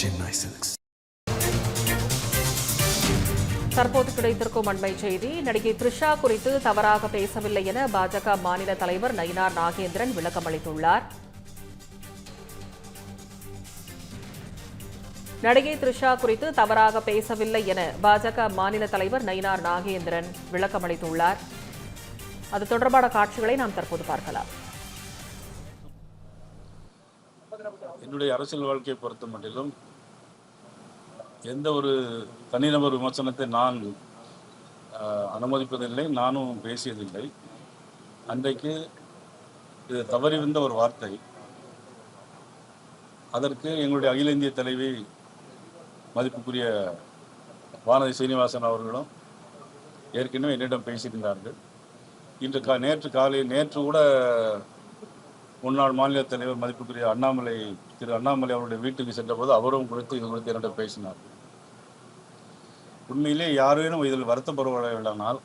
Chennai Silks. தற்போது கிடைத்திருக்கும் அண்மை செய்தி. நடிகை த்ரிஷா குறித்து தவறாக பேசவில்லை என பாஜக மாநில தலைவர் நயினார் நாகேந்திரன் விளக்கமளித்துள்ளார். நடிகை த்ரிஷா குறித்து தவறாக பேசவில்லை என பாஜக மாநில தலைவர் நயினார் நாகேந்திரன் விளக்கமளித்துள்ளார். அது தொடர்பான காட்சிகளை நாம் தற்போது பார்க்கலாம். என்னுடைய அரசியல் வாழ்க்கையை பொறுத்த மட்டிலும் எந்த ஒரு தனிநபர் விமர்சனத்தை நான் அனுமதிப்பதில்லை, நானும் பேசியதில்லை. அன்றைக்கு இது தவறிவிந்த ஒரு வார்த்தை. அதற்கு எங்களுடைய அகில இந்திய தலைவி மதிப்புக்குரிய வானதி சீனிவாசன் அவர்களும் ஏற்கனவே என்னிடம் பேசியிருந்தார்கள். நேற்று கூட முன்னாள் மாநில தலைவர் மதிப்புக்குரிய திரு அண்ணாமலை அவருடைய வீட்டுக்கு சென்றபோது அவரும் இது குறித்து என்னிடம் பேசினார். உண்மையிலே யாரேனும் இதில் வருத்தப்படவில்லைனால்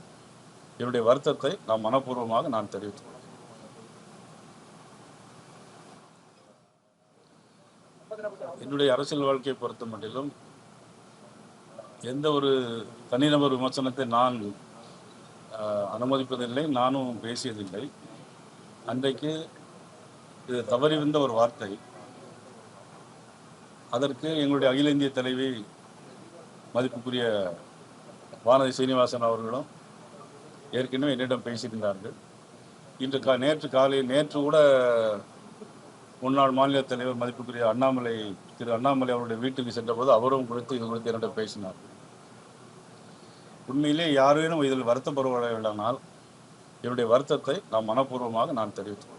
என்னுடைய வருத்தத்தை நான் மனப்பூர்வமாக நான் தெரிவித்துள்ளேன். என்னுடைய அரசியல் வாழ்க்கையை பொறுத்த மட்டிலும் எந்த ஒரு தனிநபர் விமர்சனத்தை நான் அனுமதிப்பதில்லை, நானும் பேசியதில்லை. அன்றைக்கு இது தவறிவிந்த ஒரு வார்த்தை. அதற்கு எங்களுடைய அகில இந்திய தலைவி மதிப்புக்குரிய வானதி சீனிவாசன் அவர்களும் ஏற்கனவே என்னிடம் பேசியிருந்தார்கள். நேற்று கூட முன்னாள் மாநில தலைவர் மதிப்புக்குரிய திரு அண்ணாமலை அவருடைய வீட்டுக்கு சென்றபோது அவரும் இது குறித்து என்னிடம் பேசினார். உண்மையிலே யாரேனும் இதில் வருத்தப்படவில்லைனால் என்னுடைய வருத்தத்தை நான் மனப்பூர்வமாக நான் தெரிவித்துள்ளேன்.